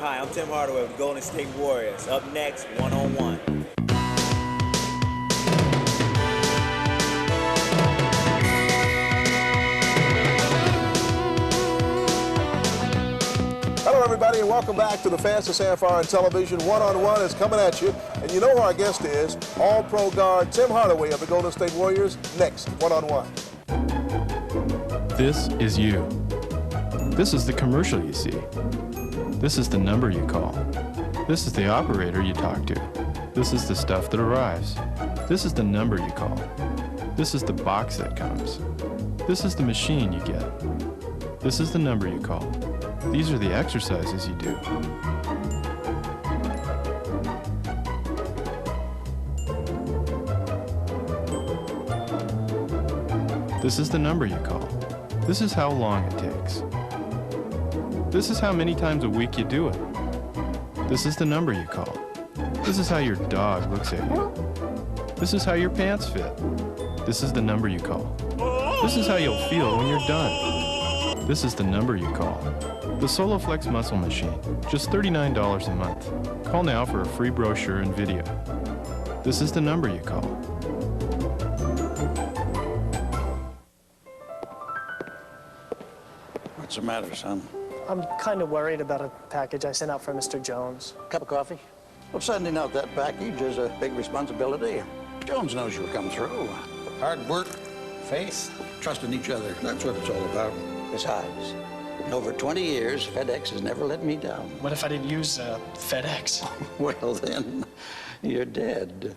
Hi, I'm Tim Hardaway with the Golden State Warriors. Up next, one-on-one. Hello, everybody, and welcome back to the fastest half hour in television. One-on-one is coming at you, and you know who our guest is, All-Pro guard Tim Hardaway of the Golden State Warriors. Next, one-on-one. This is you. This is the commercial you see. This is the number you call. This is the operator you talk to. This is the stuff that arrives. This is the number you call. This is the box that comes. This is the machine you get. This is the number you call. These are the exercises you do. This is the number you call. This is how long it takes. This is how many times a week you do it. This is the number you call. This is how your dog looks at you. This is how your pants fit. This is the number you call. This is how you'll feel when you're done. This is the number you call. The SoloFlex Muscle Machine, just $39 a month. Call now for a free brochure and video. This is the number you call. What's the matter, son? I'm kind of worried about a package I sent out for Mr. Jones. Cup of coffee? Well, sending out that package is a big responsibility. Jones knows you'll come through. Hard work, faith, trust in each other. That's what it's all about. Besides, in over 20 years, FedEx has never let me down. What if I didn't use FedEx? Well, then, you're dead.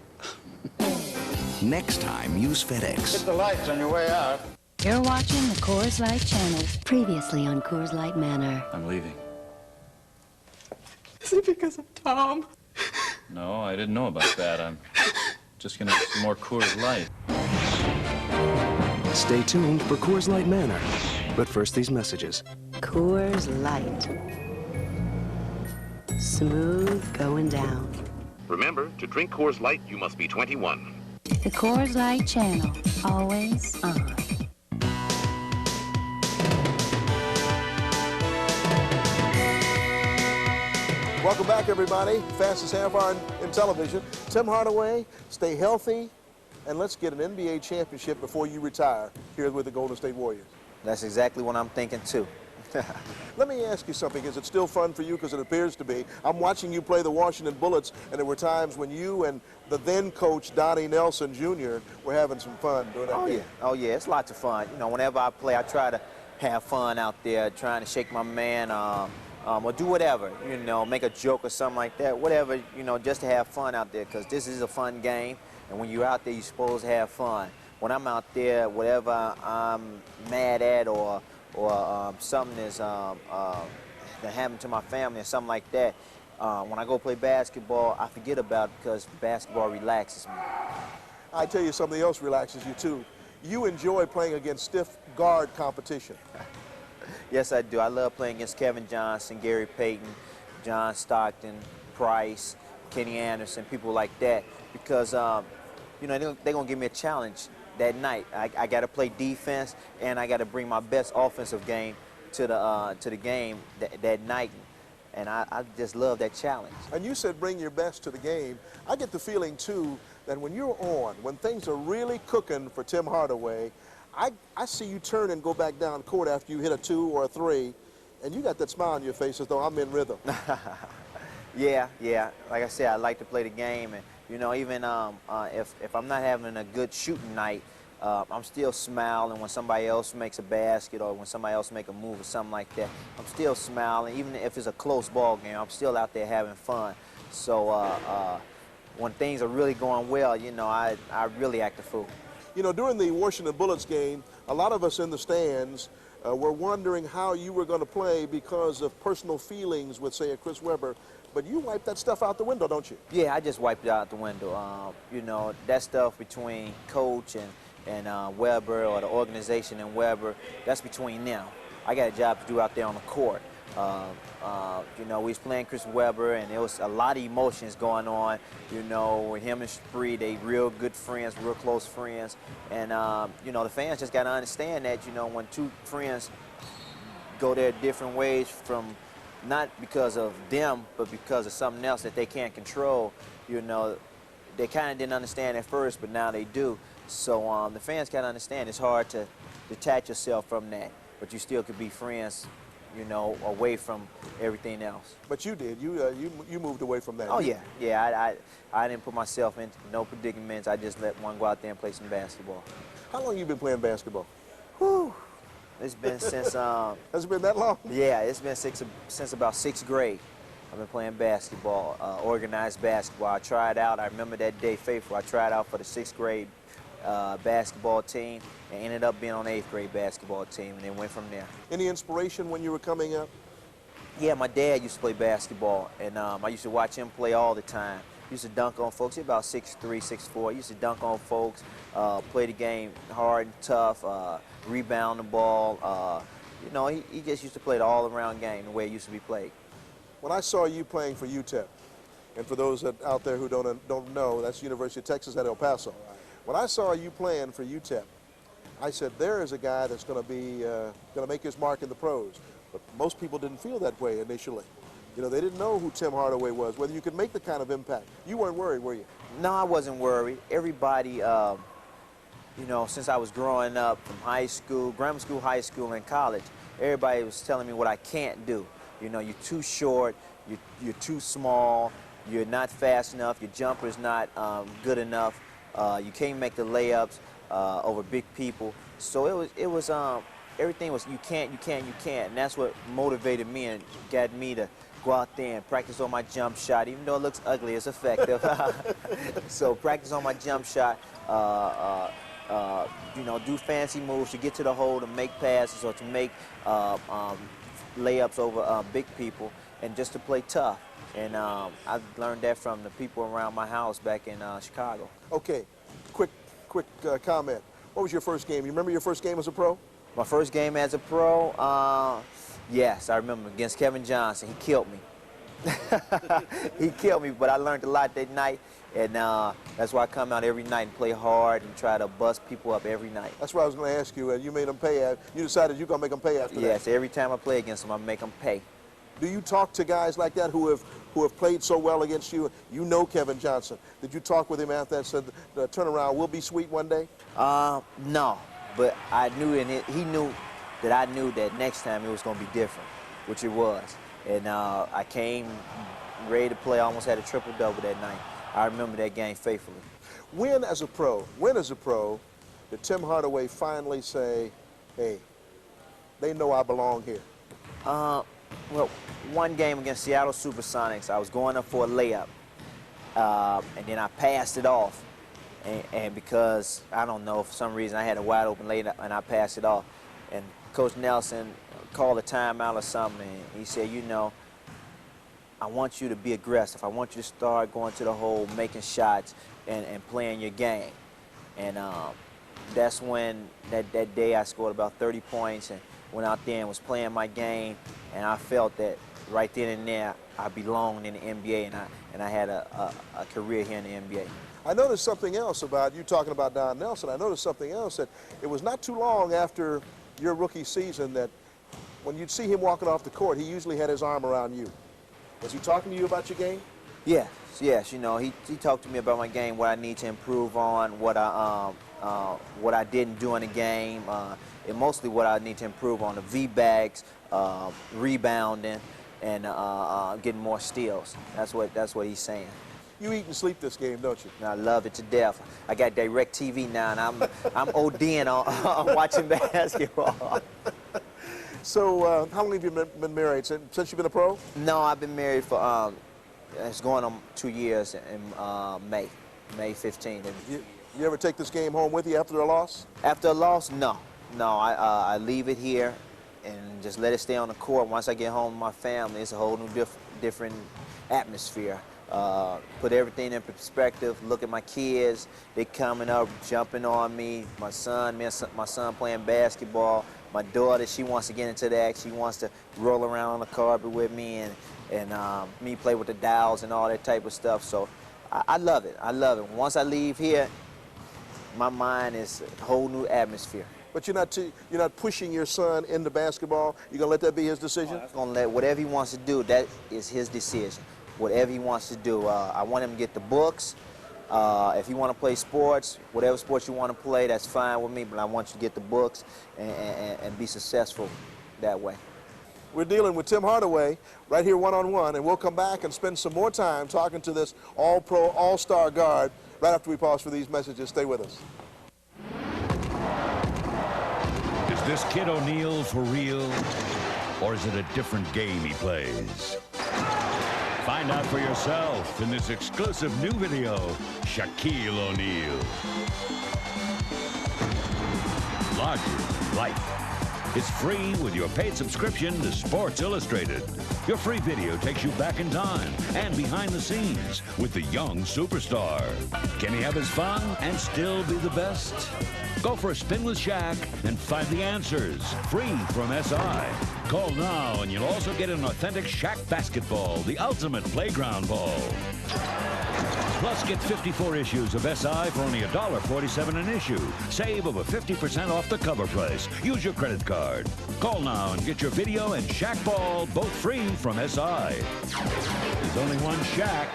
Next time, use FedEx. Hit the lights on your way out. You're watching the Coors Light channel. Previously on Coors Light Manor. I'm leaving. Is it because of Tom? No, I didn't know about that. I'm just gonna get some more Coors Light. Stay tuned for Coors Light Manor. But first, these messages. Coors Light. Smooth going down. Remember, to drink Coors Light, you must be 21. The Coors Light channel. Always on. Welcome back, everybody. Fastest half hour in television. Tim Hardaway, stay healthy, and let's get an NBA championship before you retire here with the Golden State Warriors. That's exactly what I'm thinking, too. Let me ask you something. Is it still fun for you? Because it appears to be. I'm watching you play the Washington Bullets, and there were times when you and the then coach, Donnie Nelson Jr., were having some fun doing that game. Oh, yeah, it's lots of fun. You know, whenever I play, I try to have fun out there, trying to shake my man, or do whatever, you know, make a joke or something like that, whatever, you know, just to have fun out there, because this is a fun game, and when you're out there, you're supposed to have fun. When I'm out there, whatever I'm mad at or something is that happened to my family or something like that, when I go play basketball, I forget about it because basketball relaxes me. I tell you, something else relaxes you, too. You enjoy playing against stiff guard competition. Yes, I do. I love playing against Kevin Johnson, Gary Payton, John Stockton, Price, Kenny Anderson, people like that, because, you know, they're going to give me a challenge that night. I got to play defense, and I got to bring my best offensive game to the game that night, and I just love that challenge. And you said bring your best to the game. I get the feeling, too, that when you're on, when things are really cooking for Tim Hardaway, I see you turn and go back down court after you hit a 2 or a 3, and you got that smile on your face as though I'm in rhythm. Yeah. Like I said, I like to play the game, and you know, even if I'm not having a good shooting night, I'm still smiling when somebody else makes a basket or when somebody else make a move or something like that. I'm still smiling, even if it's a close ball game. I'm still out there having fun. So when things are really going well, you know, I really act a fool. You know, during the Washington Bullets game, a lot of us in the stands were wondering how you were going to play because of personal feelings with, say, a Chris Webber. But you wipe that stuff out the window, don't you? Yeah, I just wiped it out the window. You know, that stuff between coach and Webber, or the organization and Webber, that's between them. I got a job to do out there on the court. You know, we was playing Chris Webber, and there was a lot of emotions going on. You know, with him and Spree, they real good friends, real close friends. And, you know, the fans just got to understand that, you know, when two friends go their different ways from not because of them, but because of something else that they can't control. You know, they kind of didn't understand at first, but now they do. So the fans got to understand it's hard to detach yourself from that, but you still could be friends, you know, away from everything else. But you did. You moved away from that. Oh, yeah. Yeah, I didn't put myself in no predicaments. I just let one go out there and play some basketball. How long have you been playing basketball? Whew. It's been since... Has it been that long? Yeah, it's been since about 6th grade. I've been playing basketball, organized basketball. I tried out, I remember that day faithful, I tried out for the 6th grade basketball team and ended up being on the 8th grade basketball team, and then went from there. Any inspiration when you were coming up? Yeah, my dad used to play basketball, and I used to watch him play all the time. He used to dunk on folks. He's about 6'3", 6'4". He used to dunk on folks, play the game hard and tough, rebound the ball. You know, he just used to play the all-around game the way it used to be played. When I saw you playing for UTEP, and for those out there who don't know, that's University of Texas at El Paso. When I saw you playing for UTEP, I said, there is a guy that's going to make his mark in the pros. But most people didn't feel that way initially. You know, they didn't know who Tim Hardaway was, whether you could make the kind of impact. You weren't worried, were you? No, I wasn't worried. Everybody, you know, since I was growing up from high school, grammar school, high school, and college, everybody was telling me what I can't do. You know, you're too short, you're too small, you're not fast enough, your jumper's not good enough, you can't make the layups over big people. So it was everything was you can't, and that's what motivated me and got me to go out there and practice on my jump shot. Even though it looks ugly, it's effective. So practice on my jump shot, you know, do fancy moves to get to the hole, to make passes, or to make layups over big people, and just to play tough. And I've learned that from the people around my house back in Chicago. Okay, quick comment. What was your first game? You remember your first game as a pro? My first game as a pro, yes, I remember, against Kevin Johnson. He killed me. He killed me, but I learned a lot that night, and that's why I come out every night and play hard and try to bust people up every night. That's what I was going to ask you, and you made them pay. You decided you're going to make them pay after that. Yes, every time I play against them, I make them pay. Do you talk to guys like that who have played so well against you? You know Kevin Johnson. Did you talk with him after that, said the turnaround will be sweet one day? No, but I knew, and he knew that I knew that next time it was going to be different, which it was. And I came ready to play, almost had a triple-double that night. I remember that game faithfully. When as a pro, did Tim Hardaway finally say, hey, they know I belong here? Well, one game against Seattle Supersonics, I was going up for a layup, and then I passed it off. And because, I don't know, for some reason I had a wide open layup and I passed it off. And Coach Nelson called a timeout or something, and he said, you know, I want you to be aggressive. I want you to start going to the hole, making shots, and playing your game. And that's when, that day I scored about 30 points and went out there and was playing my game, and I felt that right then and there I belonged in the NBA, and I had a career here in the NBA. I noticed something else about you talking about Don Nelson. I noticed something else, that it was not too long after your rookie season that when you'd see him walking off the court, he usually had his arm around you. Was he talking to you about your game? Yes, you know, he talked to me about my game, what I need to improve on, what I didn't do in the game, and mostly what I need to improve on, the V-bags, rebounding, and getting more steals. That's what he's saying. You eat and sleep this game, don't you? I love it to death. I got DirecTV now, and I'm ODing on watching basketball. So how long have you been married? Since you've been a pro? No, I've been married for, it's going on 2 years in May 15th. You ever take this game home with you after a loss? After a loss, no. No, I leave it here and just let it stay on the court. Once I get home to my family, it's a whole new different atmosphere. Put everything in perspective, look at my kids, they coming up, jumping on me, my son playing basketball, my daughter, she wants to get into that, she wants to roll around on the carpet with me, and me play with the dolls and all that type of stuff. So I love it, Once I leave here, my mind is a whole new atmosphere. But you're not pushing your son into basketball. You're gonna let that be his decision. I'm gonna let whatever he wants to do. That is his decision. Whatever he wants to do. I want him to get the books. If you want to play sports, whatever sports you want to play, that's fine with me. But I want you to get the books and be successful that way. We're dealing with Tim Hardaway right here one-on-one, and we'll come back and spend some more time talking to this all-pro, all-star guard right after we pause for these messages. Stay with us. Is this Kid O'Neal for real, or is it a different game he plays? Find out for yourself in this exclusive new video, Shaquille O'Neal. Larger life. It's free with your paid subscription to Sports Illustrated. Your free video takes you back in time and behind the scenes with the young superstar. Can he have his fun and still be the best? Go for a spin with Shaq and find the answers. Free from SI. Call now and you'll also get an authentic Shaq basketball, the ultimate playground ball. Plus, get 54 issues of SI for only $1.47 an issue. Save over 50% off the cover price. Use your credit card. Call now and get your video and Shaq ball both free from SI. There's only one Shaq,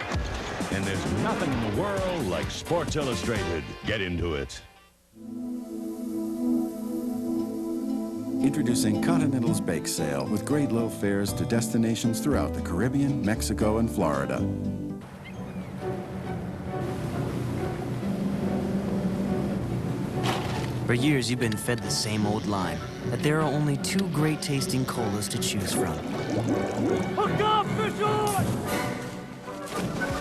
and there's nothing in the world like Sports Illustrated. Get into it. Introducing Continental's Bake Sale with great low fares to destinations throughout the Caribbean, Mexico, and Florida. For years, you've been fed the same old line, that there are only 2 great tasting colas to choose from. Hook up, fish on!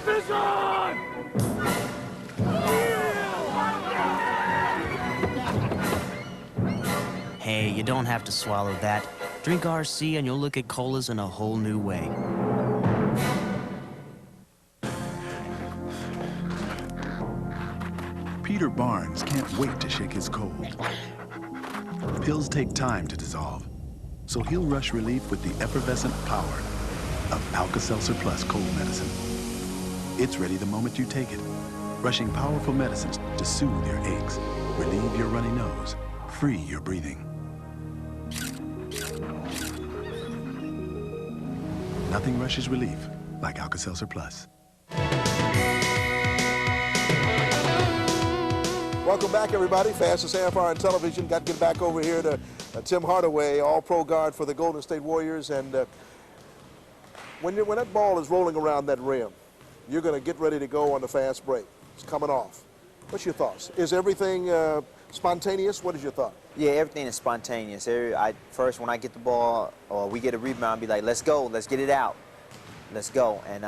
Fish on! Hey, you don't have to swallow that. Drink RC and you'll look at colas in a whole new way. Peter Barnes can't wait to shake his cold. Pills take time to dissolve, so he'll rush relief with the effervescent power of Alka-Seltzer Plus cold medicine. It's ready the moment you take it, rushing powerful medicines to soothe your aches, relieve your runny nose, free your breathing. Nothing rushes relief like Alka-Seltzer Plus. Welcome back, everybody. Fastest half hour on television. Got to get back over here to Tim Hardaway, all-pro guard for the Golden State Warriors. And when that ball is rolling around that rim, you're going to get ready to go on the fast break. It's coming off. What's your thoughts? Is everything spontaneous? What is your thought? Yeah, everything is spontaneous. First, when I get the ball or we get a rebound, I'll be like, let's go, let's get it out. Let's go, and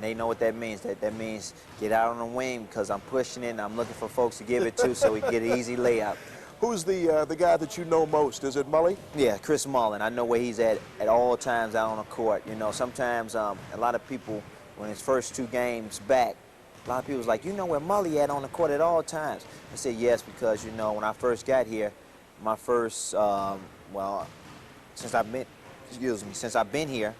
they know what that means. That means get out on the wing because I'm pushing it and I'm looking for folks to give it to so we get an easy layup. Who's the guy that you know most? Is it Mully? Yeah, Chris Mullin. I know where he's at all times out on the court. You know, sometimes a lot of people, when his first 2 games back, a lot of people was like, you know where Mully at on the court at all times? I said yes because, you know, when I first got here, my first, since I've been here,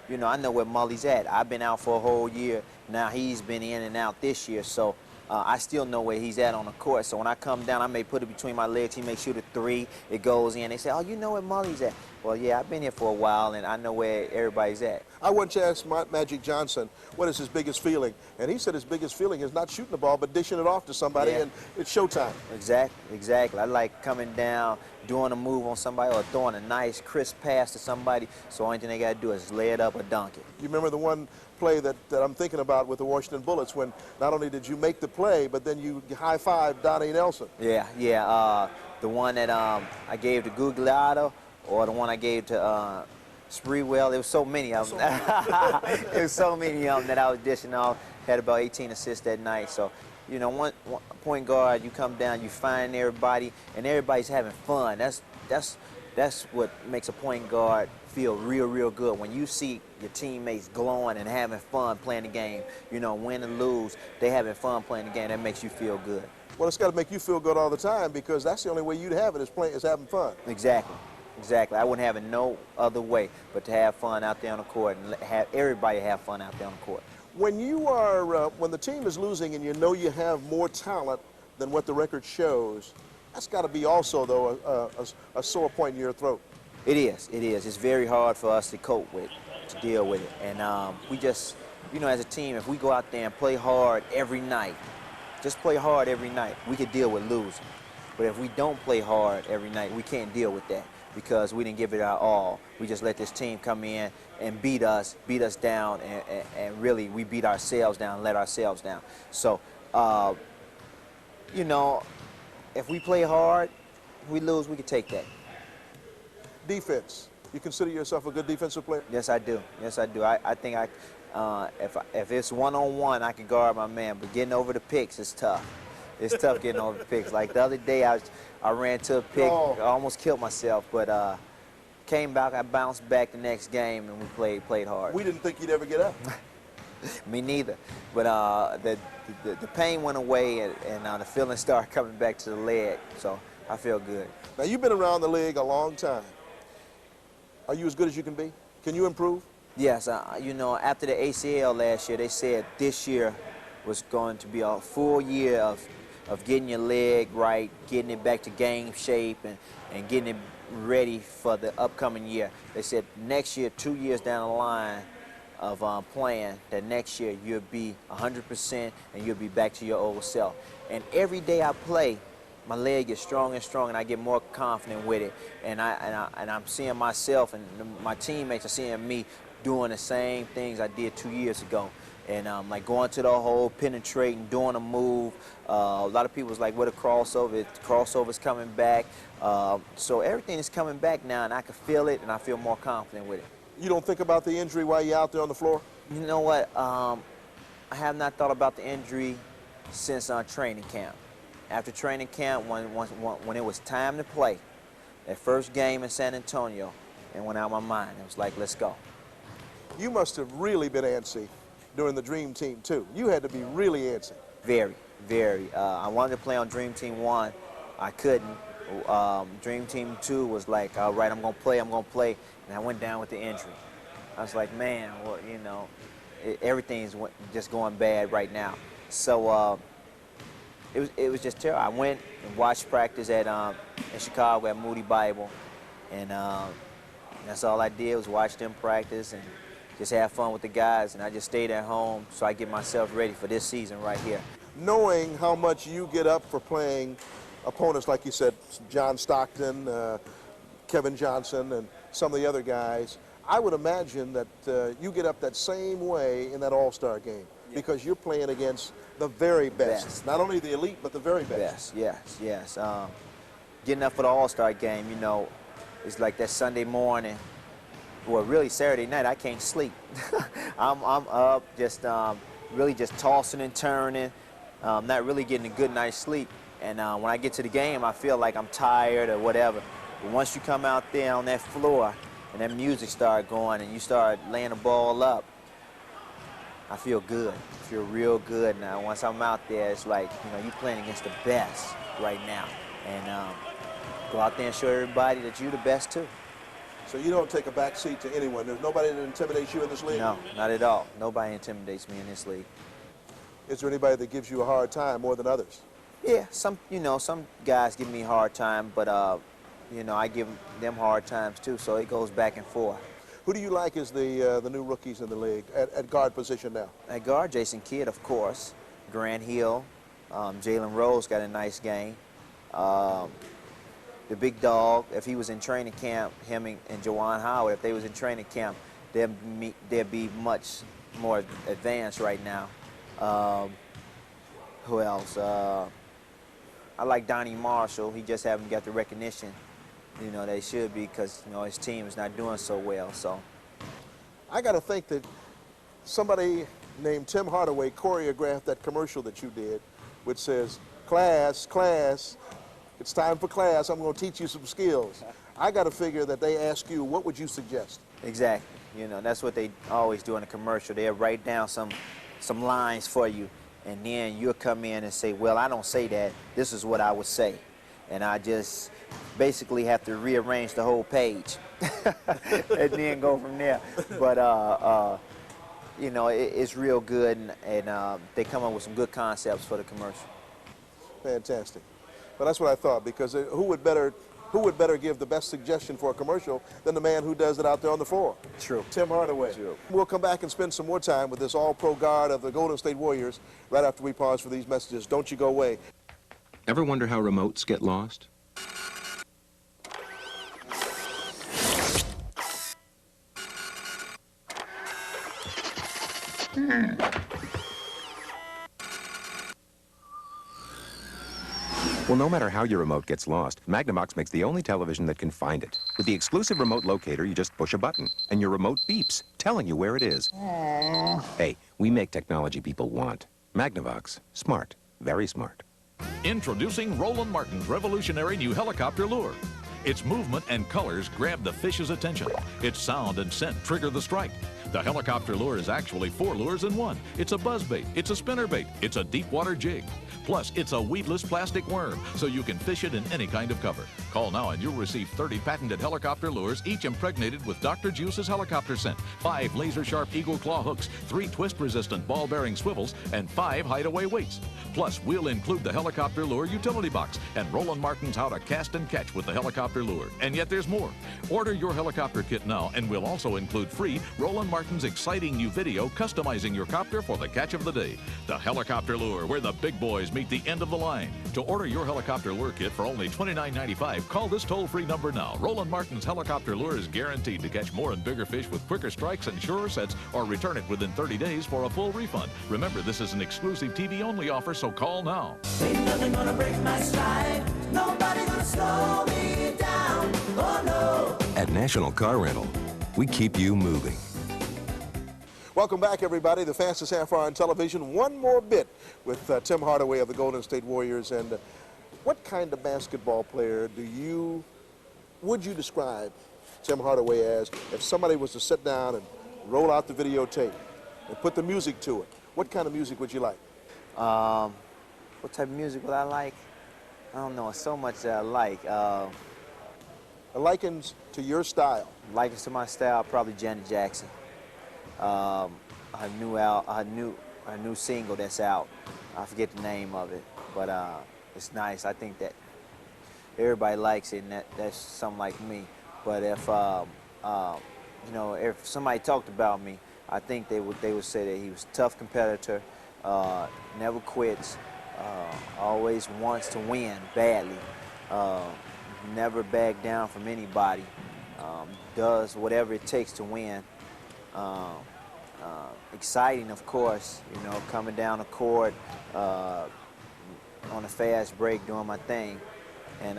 you know, I know where Mully's at. I've been out for a whole year. Now he's been in and out this year, so I still know where he's at on the court. So when I come down, I may put it between my legs. He may shoot a 3. It goes in. They say, oh, you know where Mully's at. Well, yeah, I've been here for a while, and I know where everybody's at. I once asked Magic Johnson, what is his biggest feeling? And he said his biggest feeling is not shooting the ball, but dishing it off to somebody, and it's showtime. Exactly. I like coming down, doing a move on somebody, or throwing a nice, crisp pass to somebody, so only thing they got to do is lay it up or dunk it. You remember the one play that I'm thinking about with the Washington Bullets when not only did you make the play, but then you high-fived Donnie Nelson. Yeah. The one that I gave to Gugliotta, or the one I gave to Spreewell. There was so many of them. There was so many of them that I was dishing off. Had about 18 assists that night. So, you know, one point guard, you come down, you find everybody, and everybody's having fun. That's what makes a point guard feel real good. When you see your teammates glowing and having fun playing the game, you know, win and lose, they having fun playing the game. That makes you feel good. Well, it's got to make you feel good all the time because that's the only way you'd have it is having fun. Exactly. I wouldn't have it no other way but to have fun out there on the court and have everybody have fun out there on the court. When you are, when the team is losing and you know you have more talent than what the record shows, That's got to be also, though, a sore point in your throat. It is. It is. It's very hard for us to cope with, to deal with it. And we just, you know, as a team, if we go out there and play hard every night, just play hard every night, we could deal with losing. But if we don't play hard every night, we can't deal with that because we didn't give it our all. We just let this team come in and beat us down, and really we beat ourselves down, let ourselves down. So, you know, if we play hard, we lose, we can take that. Defense. You consider yourself a good defensive player? Yes, I do. Yes, I do. I think if it's one-on-one, I can guard my man, but getting over the picks is tough. It's tough getting over the picks. Like the other day, I ran to a pick, I almost killed myself, but came back, I bounced back the next game, and we played hard. We didn't think you'd ever get up. Me neither. But the pain went away, and the feeling started coming back to the leg, so I feel good. Now, you've been around the league a long time. Are you as good as you can be? Can you improve? Yes. You know, after the ACL last year, they said this year was going to be a full year of getting your leg right, getting it back to game shape, and getting it ready for the upcoming year. They said next year, 2 years down the line of playing, that next year you'll be 100% and you'll be back to your old self. And every day I play, my leg gets stronger and stronger, and I get more confident with it. And I'm seeing myself, and my teammates are seeing me doing the same things I did 2 years ago. And like going to the hole, penetrating, doing a move. A lot of people was like, what a crossover. The crossover's coming back. So everything is coming back now, and I can feel it, and I feel more confident with it. You don't think about the injury while you're out there on the floor? You know what? I have not thought about the injury since training camp. After training camp, when it was time to play, that first game in San Antonio, it went out of my mind. It was like, let's go. You must have really been antsy during the Dream Team, too. You had to be really antsy. Very, very. I wanted to play on Dream Team 1. I couldn't. Dream Team 2 was like, all right, I'm going to play. And I went down with the injury. I was like, man, well, you know, everything's just going bad right now. So it was just terrible. I went and watched practice in Chicago at Moody Bible, and that's all I did was watch them practice and just have fun with the guys. And I just stayed at home so I get myself ready for this season right here. Knowing how much you get up for playing opponents, like you said, John Stockton, Kevin Johnson, and some of the other guys, I would imagine that you get up that same way in that All-Star game because you're playing against the very best. Not only the elite, but the very best. Yes. Getting up for the All-Star game, you know, it's like that Sunday morning, well, really Saturday night, I can't sleep. I'm up, just really just tossing and turning, not really getting a good night's sleep. And when I get to the game, I feel like I'm tired or whatever. But once you come out there on that floor and that music start going and you start laying the ball up, I feel good. I feel real good now. Once I'm out there, it's like, you know, you're playing against the best right now. And go out there and show everybody that you're the best too. So you don't take a back seat to anyone? There's nobody that intimidates you in this league? No, not at all. Nobody intimidates me in this league. Is there anybody that gives you a hard time more than others? Yeah, some guys give me a hard time, but you know, I give them hard times too, so it goes back and forth. Who do you like as the new rookies in the league at guard position now? At guard, Jason Kidd, of course. Grant Hill, Jalen Rose got a nice game. The big dog, if he was in training camp, him and Juwan Howard, if they was in training camp, they'd be much more advanced right now. Who else? I like Donnie Marshall. He just haven't got the recognition, you know, they should be because, you know, his team is not doing so well. So I got to think that somebody named Tim Hardaway choreographed that commercial that you did, which says, class, it's time for class. I'm going to teach you some skills. I got to figure that they ask you, what would you suggest? Exactly. You know, that's what they always do in a commercial. They'll write down some lines for you, and then you'll come in and say, well, I don't say that. This is what I would say. And I just basically have to rearrange the whole page and then go from there. But, you know, it's real good, and they come up with some good concepts for the commercial. Fantastic. Well, that's what I thought, because who would better give the best suggestion for a commercial than the man who does it out there on the floor? True. Tim Hardaway. True. We'll come back and spend some more time with this all-pro guard of the Golden State Warriors right after we pause for these messages. Don't you go away. Ever wonder how remotes get lost? Well, no matter how your remote gets lost, Magnavox makes the only television that can find it. With the exclusive remote locator, you just push a button, and your remote beeps, telling you where it is. Hey, we make technology people want. Magnavox. Smart. Very smart. Introducing Roland Martin's revolutionary new helicopter lure. Its movement and colors grab the fish's attention. Its sound and scent trigger the strike. The helicopter lure is actually 4 lures in one. It's a buzzbait, it's a spinnerbait, it's a deep water jig. Plus, it's a weedless plastic worm, so you can fish it in any kind of cover. Call now and you'll receive 30 patented helicopter lures, each impregnated with Dr. Juice's helicopter scent, 5 laser-sharp eagle claw hooks, 3 twist-resistant ball-bearing swivels, and 5 hideaway weights. Plus, we'll include the helicopter lure utility box and Roland Martin's how to cast and catch with the helicopter lure. And yet there's more. Order your helicopter kit now, and we'll also include free Roland Martin's exciting new video customizing your copter for the catch of the day. The helicopter lure, where the big boys meet the end of the line. To order your helicopter lure kit for only $29.95, call this toll-free number now. Roland Martin's helicopter lure is guaranteed to catch more and bigger fish with quicker strikes and surer sets, or return it within 30 days for a full refund. Remember, this is an exclusive TV-only offer, so call now. Ain't nothing gonna break my stride. Nobody gonna slow me down. Oh no. At National Car Rental, we keep you moving. Welcome back, everybody. The fastest half hour on television. One more bit with Tim Hardaway of the Golden State Warriors. And what kind of basketball player would you describe Tim Hardaway as if somebody was to sit down and roll out the videotape and put the music to it? What kind of music would you like? What type of music would I like? I don't know. So much that I like. Likens to your style. Likens to my style, probably Janet Jackson. Her new single that's out. I forget the name of it, but it's nice. I think that everybody likes it, and that's something like me. But if you know, if somebody talked about me, I think they would say that he was a tough competitor, never quits, always wants to win badly, never back down from anybody, does whatever it takes to win. Exciting, of course, you know, coming down the court on a fast break, doing my thing, and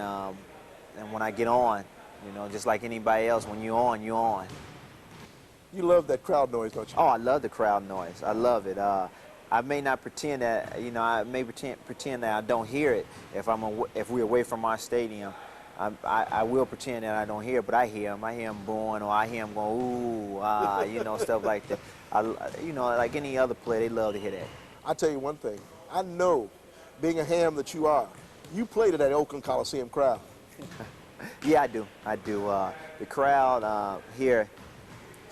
when I get on, you know, just like anybody else, when you're on, you're on. You love that crowd noise, don't you? Oh, I love the crowd noise. I love it. I may not pretend that, you know, I may pretend that I don't hear it if we're away from our stadium. I will pretend that I don't hear it, but I hear him. I hear him booing, or I hear him going, ooh, you know, stuff like that. You know, like any other player, they love to hear that. I'll tell you one thing. I know, being a ham that you are, you played to that Oakland Coliseum crowd. Yeah, I do. I do. The crowd here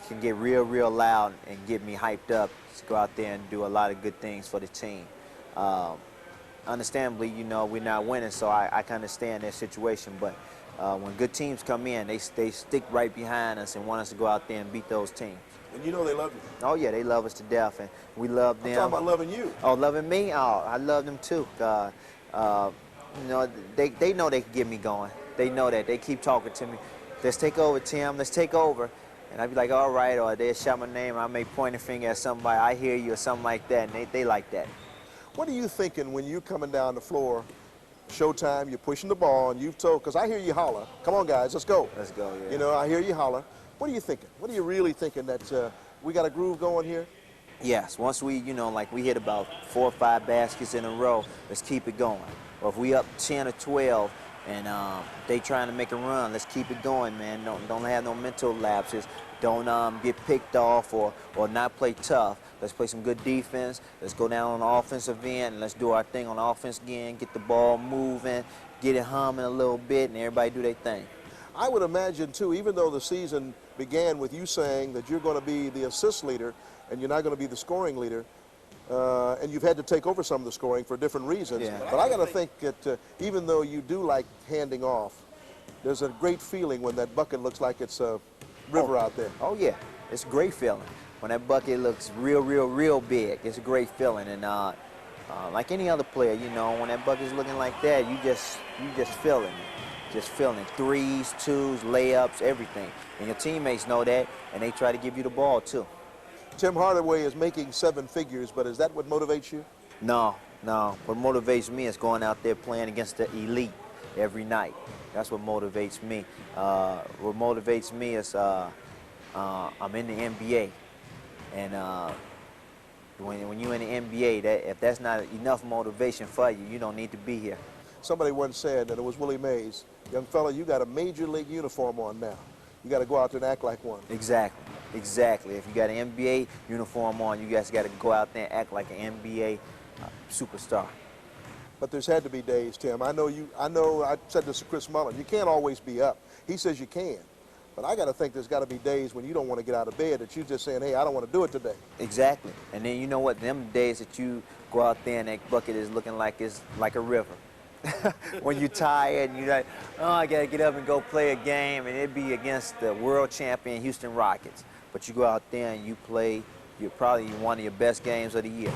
can get real, real loud and get me hyped up to go out there and do a lot of good things for the team. Understandably, you know, we're not winning, so I can understand that situation. But when good teams come in, they stick right behind us and want us to go out there and beat those teams. And you know they love you. Oh, yeah, they love us to death, and we love them. I'm talking about loving you. Oh, loving me? Oh, I love them too. You know, they know they can get me going. They know that. They keep talking to me. Let's take over, Tim. Let's take over. And I'd be like, all right, or they'll shout my name, I may point a finger at somebody, I hear you, or something like that, and they like that. What are you thinking when you're coming down the floor, showtime, you're pushing the ball, and you've told, because I hear you holler, come on, guys, let's go. Let's go, yeah. You know, I hear you holler. What are you thinking? What are you really thinking, that we got a groove going here? Yes, once we, you know, like we hit about 4 or 5 baskets in a row, let's keep it going. Or if we up 10 or 12, and they trying to make a run, let's keep it going, man. Don't have no mental lapses. Don't get picked off or not play tough. Let's play some good defense. Let's go down on the offensive end and let's do our thing on the offense again, get the ball moving, get it humming a little bit, and everybody do their thing. I would imagine, too, even though the season began with you saying that you're going to be the assist leader and you're not going to be the scoring leader, and you've had to take over some of the scoring for different reasons. Yeah. But I got to think that even though you do like handing off, there's a great feeling when that bucket looks like it's a river out there. Oh yeah, it's a great feeling. When that bucket looks real big, it's a great feeling. And like any other player, you know, when that bucket's looking like that, you just feeling it. Just feeling it. Threes, twos, layups, everything. And your teammates know that, and they try to give you the ball too. Tim Hardaway is making 7 figures, but is that what motivates you? No. What motivates me is going out there playing against the elite every night. That's what motivates me. What motivates me is I'm in the NBA, and when you're in the NBA, if that's not enough motivation for you, you don't need to be here. Somebody once said, and it was Willie Mays, young fella, you got a major league uniform on now. You got to go out there and act like one. Exactly. If you got an NBA uniform on, you guys got to go out there and act like an NBA superstar. But there's had to be days, Tim. I know I said this to Chris Mullin, you can't always be up. He says you can. But I got to think there's got to be days when you don't want to get out of bed, that you're just saying, hey, I don't want to do it today. Exactly. And then you know what? Them days that you go out there and that bucket is looking like it's like a river. When you're tired and you're like, oh, I got to get up and go play a game, and it'd be against the world champion Houston Rockets. But you go out there and you play, you're probably one of your best games of the year.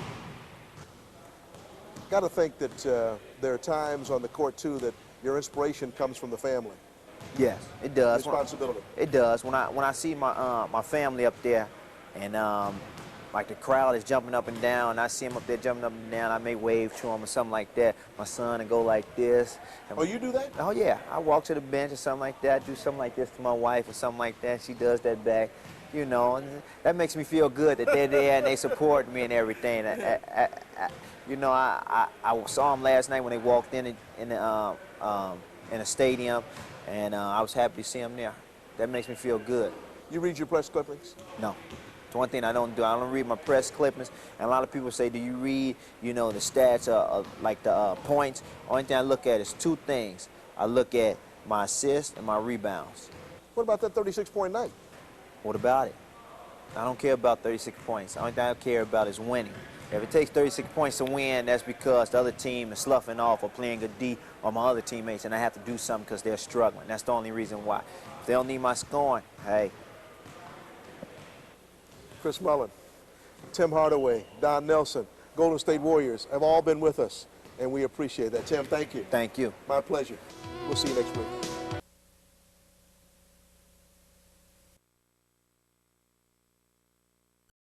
Got to think that there are times on the court, too, that your inspiration comes from the family. Yes, it does. Responsibility. It does. When I see my family up there, and like the crowd is jumping up and down, I see them up there jumping up and down, I may wave to them or something like that. My son and go like this. Oh, you do that? Oh yeah, I walk to the bench or something like that, do something like this to my wife or something like that. She does that back, you know, and that makes me feel good that they're there and they support me and everything. You know, I saw them last night when they walked in the stadium, and I was happy to see them there. That makes me feel good. You read your press clippings? No. It's one thing I don't do. I don't read my press clippings. And a lot of people say, do you read, you know, the stats like the points? Only thing I look at is 2 things. I look at my assists and my rebounds. What about that 36-point night? What about it? I don't care about 36 points. The only thing I care about is winning. If it takes 36 points to win, that's because the other team is sloughing off or playing a D on my other teammates, and I have to do something because they're struggling. That's the only reason why. If they don't need my scoring, hey. Chris Mullin, Tim Hardaway, Don Nelson, Golden State Warriors have all been with us, and we appreciate that. Tim, thank you. Thank you. My pleasure. We'll see you next week.